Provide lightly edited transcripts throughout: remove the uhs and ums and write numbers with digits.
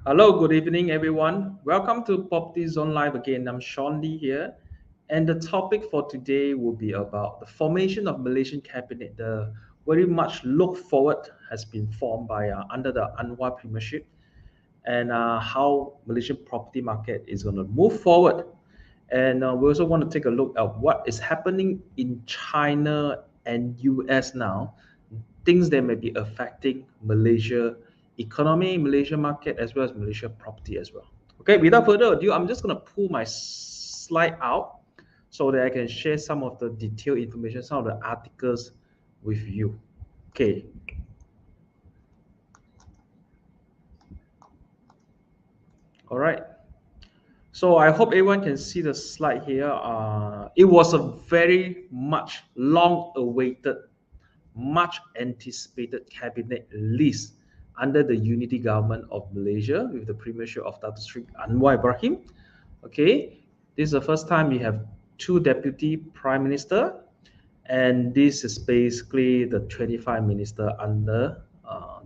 Hello, good evening, everyone. Welcome to Property Zone Live again. I'm Sean Lee here, and the topic for today will be about the formation of Malaysian cabinet. The very much look forward has been formed by under the Anwar Premiership, and how Malaysian property market is going to move forward. And we also want to take a look at what is happening in China and US now, things that may be affecting Malaysia economy, Malaysia market, as well as Malaysia property as well. Okay, without further ado, I'm just going to pull my slide out so that I can share some of the detailed information, some of the articles with you. Okay. All right. So I hope everyone can see the slide here. It was a very much long-awaited, much anticipated cabinet list under the unity government of Malaysia with the premiership of Dato Sri Anwar Ibrahim. Okay, this is the first time we have two deputy prime minister, and this is basically the 25 minister under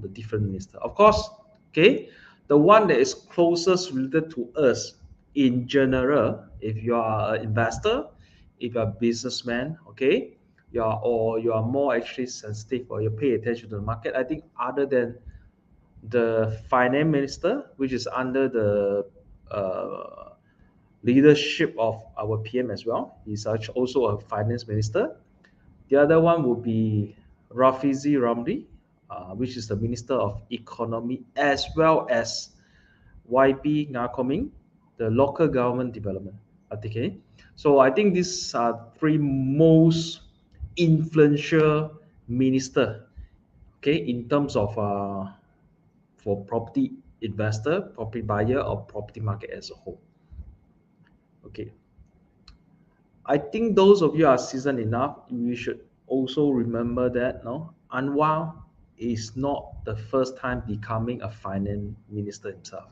the different minister. Of course, okay, the one that is closest related to us in general, if you are an investor, if you're a businessman, okay, you are more actually sensitive or you pay attention to the market. I think other than the finance minister, which is under the leadership of our PM as well. He's also a finance minister. The other one would be Rafizi Ramli, which is the Minister of Economy, as well as YB Ngakoming, the Local Government Development. Okay, so I think these are three most influential minister. Okay, in terms of for property investor, property buyer, or property market as a whole. Okay, I think those of you are seasoned enough. You should also remember that no, Anwar is not the first time becoming a finance minister himself.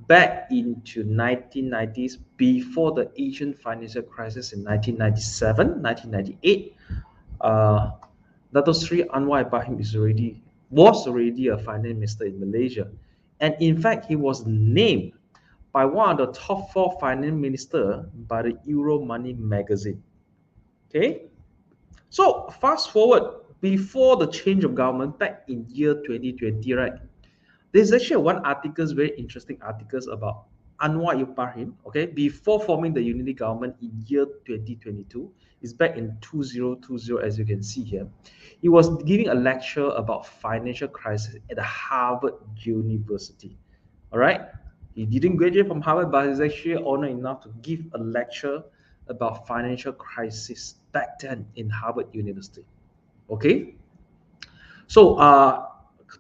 Back into 1990s, before the Asian financial crisis in 1997, 1998, uh, Dato Sri Anwar Ibrahim was already a finance minister in Malaysia, and in fact, he was named by one of the top four finance minister by the Euro Money magazine. Okay, so fast forward before the change of government back in year 2020, right? There's actually one article, very interesting articles about Anwar Ibrahim, okay, before forming the unity government in year 2022. It's back in 2020, as you can see here. He was giving a lecture about financial crisis at Harvard University. All right. He didn't graduate from Harvard, but he's actually honored enough to give a lecture about financial crisis back then in Harvard University. Okay. So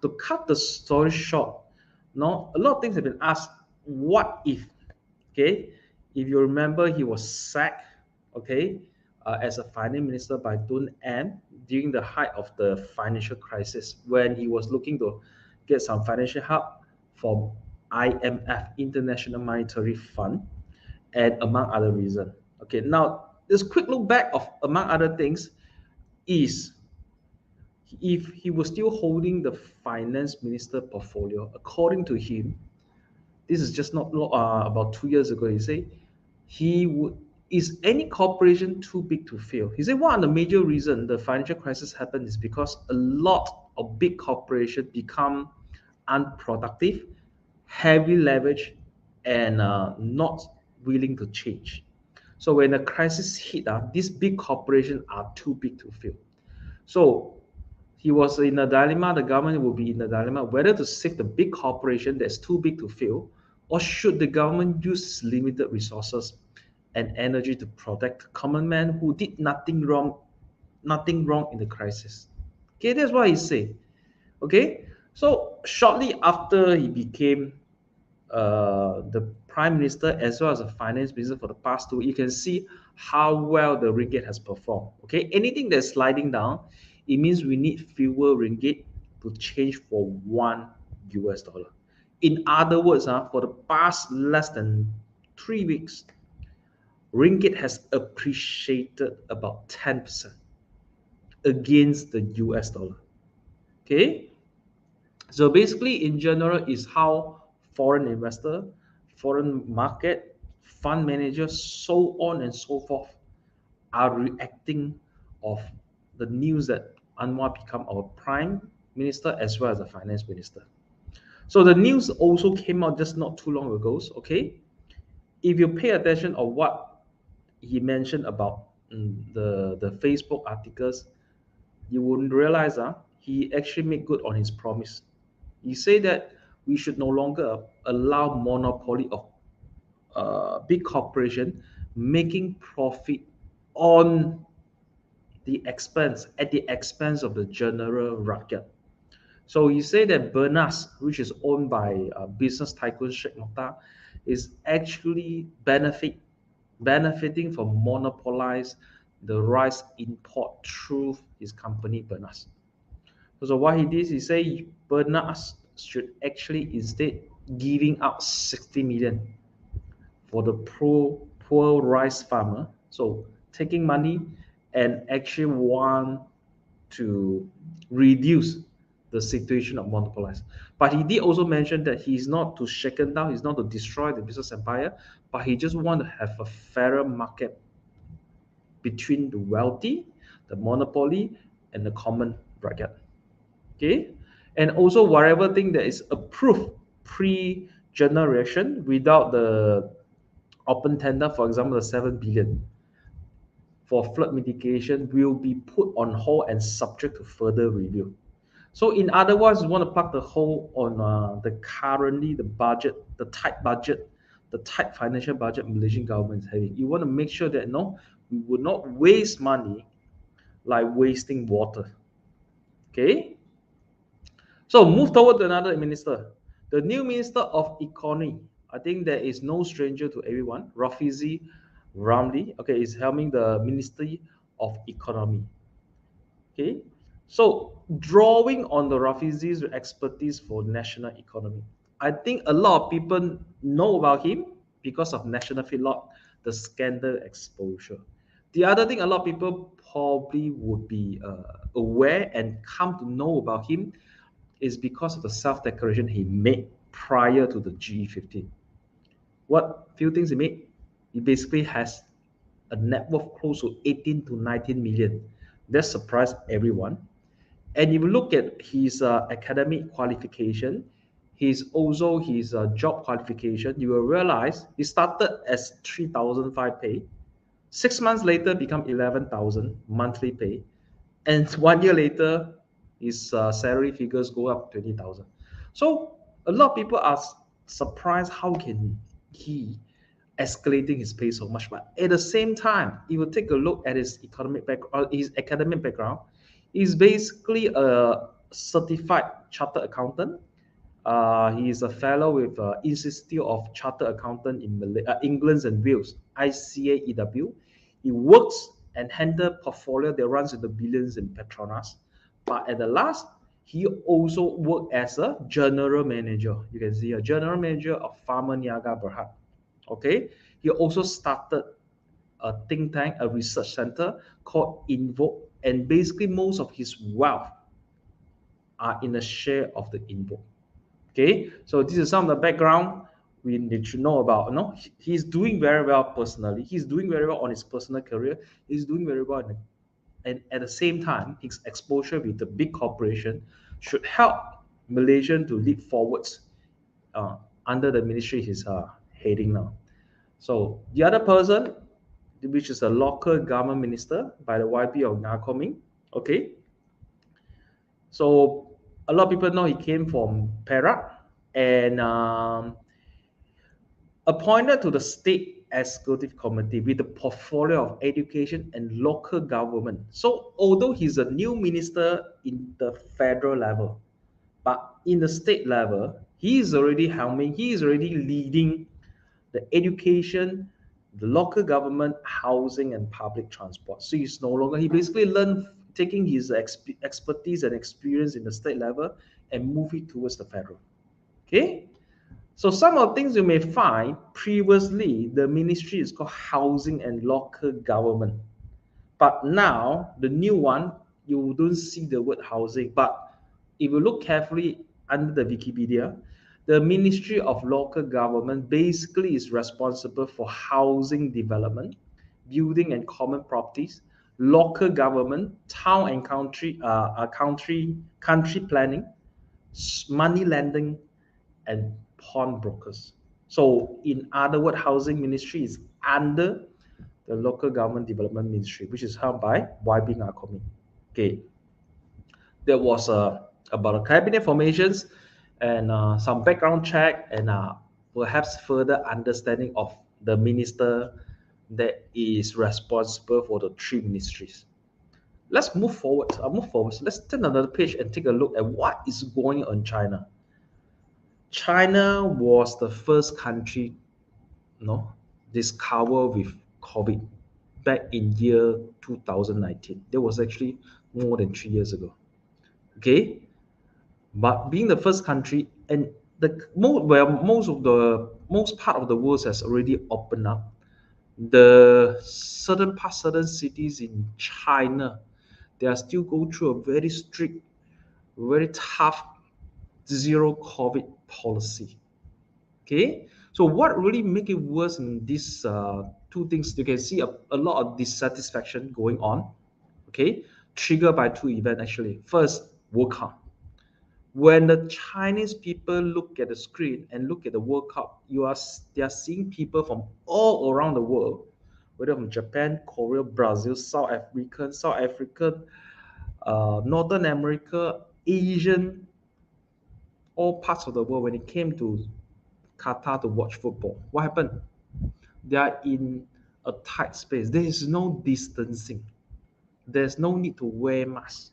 to cut the story short, no, a lot of things have been asked. What if? Okay, if you remember, he was sacked. Okay, as a finance minister by Tun M during the height of the financial crisis when he was looking to get some financial help from IMF, International Monetary Fund, and among other reasons. Okay, now this quick look back of among other things is if he was still holding the finance minister portfolio, according to him, this is just not about 2 years ago. He said he would. Is any corporation too big to fail? He said one of the major reasons the financial crisis happened is because a lot of big corporations become unproductive, heavy leverage, and not willing to change. So when the crisis hit, these big corporations are too big to fail. So he was in a dilemma, the government will be in a dilemma whether to save the big corporation that's too big to fail, or should the government use limited resources and energy to protect the common man who did nothing wrong in the crisis. Okay, that's what he said. Okay, so shortly after he became the prime minister as well as the finance minister for the past two, you can see how well the ringgit has performed. Okay, anything that's sliding down, it means we need fewer ringgit to change for $1. In other words, for the past less than 3 weeks, ringgit has appreciated about 10% against the US dollar. Okay, so basically, in general, is how foreign investor, foreign market, fund managers, so on and so forth, are reacting of the news that Anwar become our prime minister as well as the finance minister. So the news also came out just not too long ago. Okay, if you pay attention of what he mentioned about the Facebook articles, you wouldn't realize he actually made good on his promise. He said that we should no longer allow monopoly of big corporation making profit on the expense at the expense of the general rakyat. So he said that Bernas, which is owned by business tycoon Sheikh Mokhtar, is actually benefiting from monopolize the rice import through his company Bernas. So what he did, he said Bernas should actually instead giving out 60 million for the poor rice farmer. So taking money and actually want to reduce the situation of monopolize. But he did also mention that he's not to shaken down, he's not to destroy the business empire, but he just want to have a fairer market between the wealthy, the monopoly, and the common bracket. Okay, and also whatever thing that is approved pre-generation without the open tender, for example, the 7 billion for flood mitigation will be put on hold and subject to further review. So in other words, you want to plug the hole on the currently the budget, the tight financial budget Malaysian government is having. You want to make sure that no, we will not waste money like wasting water. Okay. So move toward another minister. The new minister of economy. I think there is no stranger to everyone. Rafizi Ramli, okay, is helming the Ministry of Economy. Okay, so drawing on the Rafizi's expertise for national economy, I think a lot of people know about him because of National Feedlot, the scandal exposure. The other thing a lot of people probably would be aware and come to know about him is because of the self-declaration he made prior to the G15. What few things he made? He basically has a net worth close to 18 to 19 million. That surprised everyone. And if you look at his academic qualification, his job qualification, you will realize he started as 3,005 pay. 6 months later, become 11,000 monthly pay, and 1 year later, his salary figures go up 20,000. So a lot of people are surprised how can he escalating his pay so much. But at the same time, if you take a look at his economic background, his academic background, he's basically a certified chartered accountant. He is a fellow with Institute of Chartered Accountant in England and Wales, ICAEW. He works and handles portfolio that runs in the billions in Petronas. But at the last, he also worked as a general manager. You can see a general manager of Pharma Niaga Berhad. Okay, he also started a think tank, a research center called Invoke, and basically most of his wealth are in a share of the Invoke. Okay, so this is some of the background we need to know about. No, he's doing very well personally. He's doing very well on his personal career. He's doing very well, and at the same time, his exposure with the big corporation should help Malaysian to lead forwards under the ministry he's heading now. So the other person, which is a local government minister by the YP of Nakoming, okay. So a lot of people know he came from Perak and appointed to the State Executive Committee with the portfolio of education and local government. So although he's a new minister in the federal level, but in the state level, he is already leading the education, the local government, housing, and public transport. So he's no longer, he basically learned taking his expertise and experience in the state level and move it towards the federal. Okay? So some of the things you may find previously, the ministry is called housing and local government. But now, the new one, you don't see the word housing. But if you look carefully under the Wikipedia, The Ministry of Local Government basically is responsible for housing development, building and common properties, local government, town and country planning, money lending, and pawnbrokers. So, in other words, housing ministry is under the local government development ministry, which is held by YB Ngakomi. Okay, there was about a cabinet formations and some background check and perhaps further understanding of the minister that is responsible for the three ministries. Let's move forward. I'll move forward. So let's turn another page and take a look at what is going on in China. China was the first country, discovered with COVID back in year 2019. That was actually more than 3 years ago. Okay, but being the first country and where most part of the world has already opened up, the certain cities in China, they are still go through a very strict, very tough zero COVID policy. Okay, so what really make it worse in these two things? You can see a lot of dissatisfaction going on. Okay, triggered by two events actually. First, World Cup. When the Chinese people look at the screen and look at the World Cup, they are seeing people from all around the world, whether from Japan, Korea, Brazil, South African, Northern America, Asian, all parts of the world. When it came to Qatar to watch football, what happened? They are in a tight space. There is no distancing. There's no need to wear masks.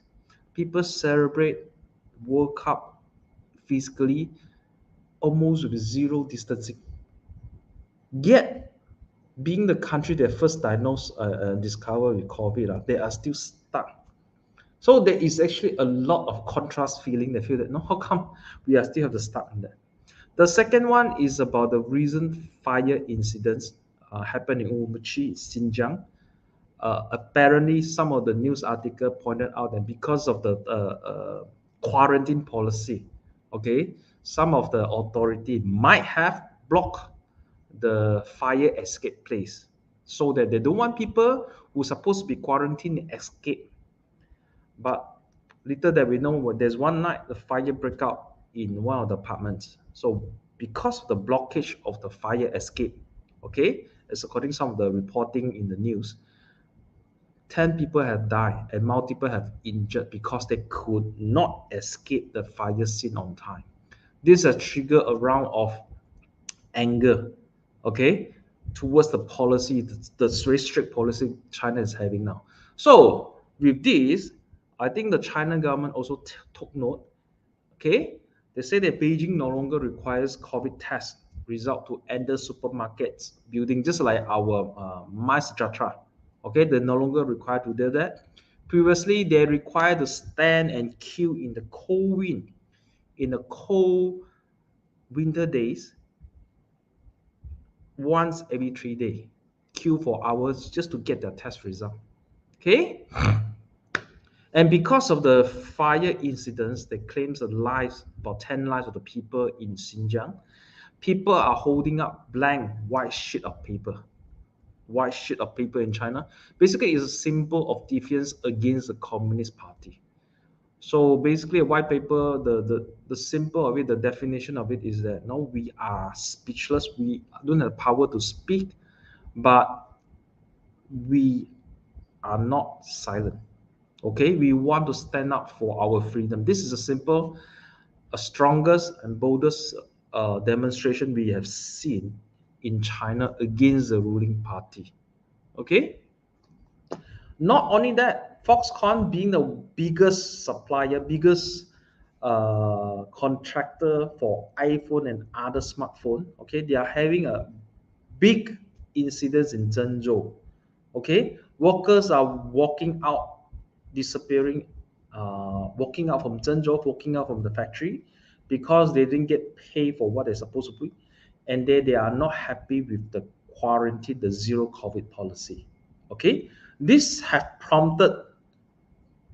People celebrate World Cup physically almost with zero distancing. Yet, being the country that first diagnosed discovered with COVID, they are still stuck. So there is actually a lot of contrast feeling. They feel that, no, how come we are still have to stuck in that? The second one is about the recent fire incidents happened in Urumqi, Xinjiang. Apparently, some of the news article pointed out that because of the quarantine policy, okay, some of the authority might have blocked the fire escape place so that they don't want people who are supposed to be quarantined escape. But little that we know, there's one night the fire broke out in one of the apartments. So because of the blockage of the fire escape, okay, as according to some of the reporting in the news, 10 people have died and multiple have injured because they could not escape the fire scene on time. This has triggered a round of anger, okay, towards the policy, the very strict policy China is having now. So with this, I think the China government also took note. Okay, they say that Beijing no longer requires COVID test result to enter supermarkets building, just like our MySejahtera. Okay, they're no longer required to do that. Previously, they required to stand and queue in the cold wind, in the cold winter days, once every 3 days, queue for hours just to get their test result. Okay, and because of the fire incidents that claims the lives, about 10 lives of the people in Xinjiang, people are holding up blank white sheet of paper. White sheet of paper in China basically is a symbol of defiance against the Communist Party. So basically, a white paper, the symbol of it, the definition of it is that no, we are speechless. We don't have the power to speak, but we are not silent. Okay, we want to stand up for our freedom. This is a strongest and boldest demonstration we have seen in China against the ruling party. Okay, not only that, Foxconn being the biggest supplier, biggest contractor for iPhone and other smartphone. Okay, they are having a big incidents in Zhengzhou. Okay, workers are walking out, disappearing, walking out from Zhengzhou, walking out from the factory because they didn't get paid for what they're supposed to be, and they are not happy with the quarantine, the zero COVID policy. Okay, this have prompted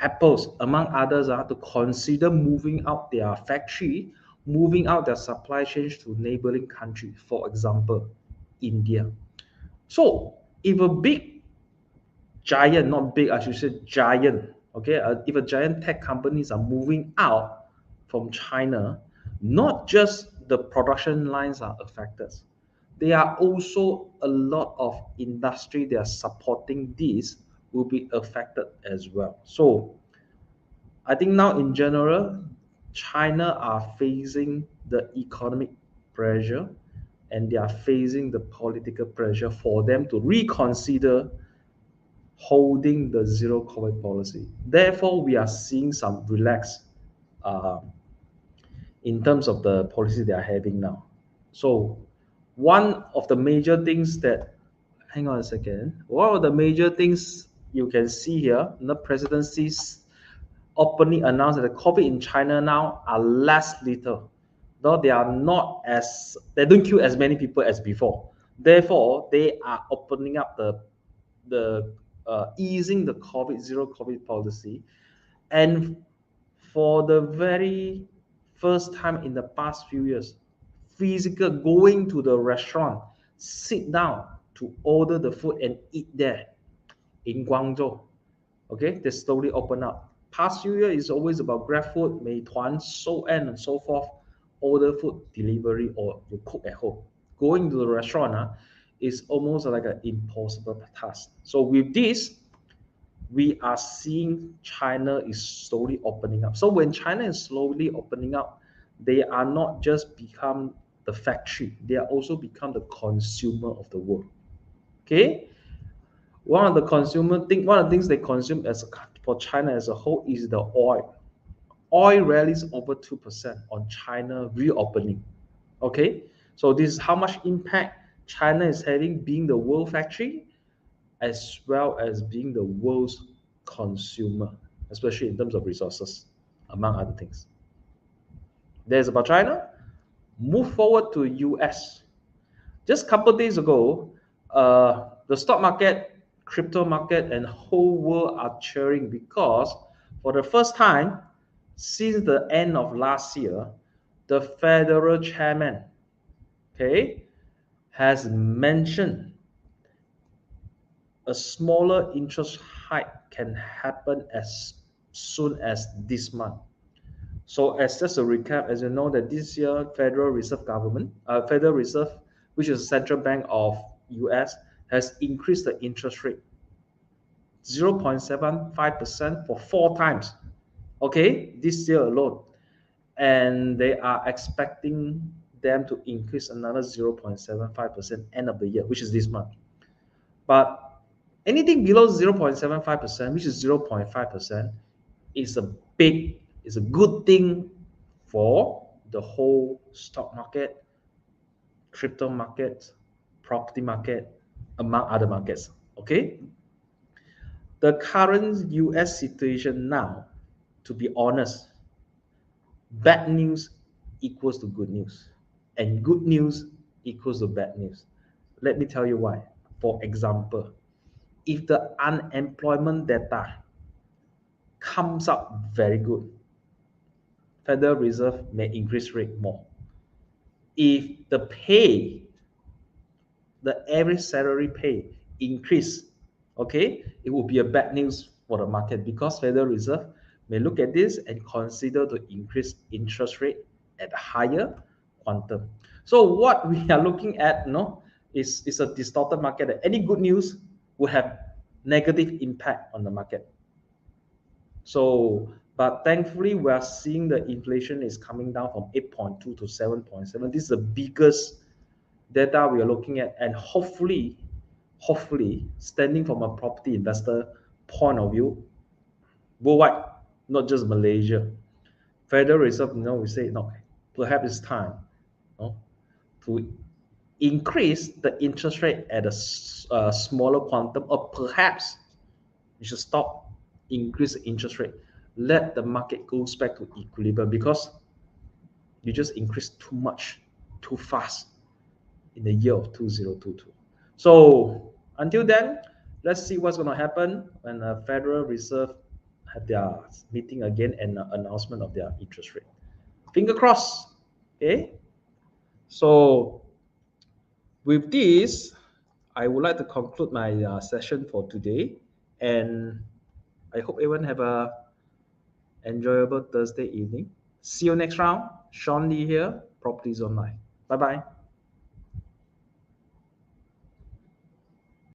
Apple's, among others, to consider moving out their factory moving out their supply chains to neighboring countries, for example, India. So if a big giant, not big, I should say giant, okay, if a giant tech companies are moving out from China, not just the production lines are affected. There are also a lot of industry that are supporting this will be affected as well. So I think now in general, China are facing the economic pressure and they are facing the political pressure for them to reconsider holding the zero COVID policy. Therefore, we are seeing some relax uh, in terms of the policy they are having now. So, one of the major things that, hang on a second, one of the major things you can see here, the presidency's openly announced that the COVID in China now are less lethal. Though they are not as, they don't kill as many people as before. Therefore, they are opening up the easing the COVID zero COVID policy, and for the very first time in the past few years, physical going to the restaurant, sit down to order the food and eat there in Guangzhou. Okay, they slowly open up. Past few years is always about GrabFood, Meituan, so on and so forth, order food delivery or you cook at home. Going to the restaurant is almost like an impossible task. So with this, we are seeing China is slowly opening up. So when China is slowly opening up, they are not just become the factory, they are also become the consumer of the world. Okay, one of the things they consume as for China as a whole is the oil. Oil rallies over 2% on China reopening. Okay, so this is how much impact China is having being the world factory as well as being the world's consumer, especially in terms of resources, among other things. There's about China. Move forward to US. Just a couple of days ago, the stock market, crypto market, and whole world are cheering because for the first time since the end of last year, the federal chairman, okay, has mentioned a smaller interest hike can happen as soon as this month. So as just a recap, as you know that this year Federal Reserve, which is the central bank of US, has increased the interest rate 0.75% for 4 times. Okay, this year alone. And they are expecting them to increase another 0.75% end of the year, which is this month. But anything below 0.75%, which is 0.5%, is is a good thing for the whole stock market, crypto market, property market, among other markets. Okay? The current US situation now, to be honest, bad news equals to good news, and good news equals to bad news. Let me tell you why. For example, if the unemployment data comes up very good, Federal Reserve may increase rate more. If the pay, the average salary pay increase, okay, it will be a bad news for the market because Federal Reserve may look at this and consider to increase interest rate at a higher quantum. So what we are looking at, is a distorted market. Any good news will have negative impact on the market. So, but thankfully, we are seeing the inflation is coming down from 8.2 to 7.7. This is the biggest data we are looking at, and hopefully, standing from a property investor point of view, worldwide, not just Malaysia, Federal Reserve, we say, no, perhaps it's time, to increase the interest rate at a smaller quantum, or perhaps you should stop increase the interest rate. Let the market goes back to equilibrium because you just increased too much, too fast in the year of 2022. So until then, let's see what's going to happen when the Federal Reserve have their meeting again and announcement of their interest rate. Finger crossed. Okay. So with this, I would like to conclude my session for today, and I hope everyone have a enjoyable Thursday evening. See you next round. Sean Lee here, Properties Online. Bye bye.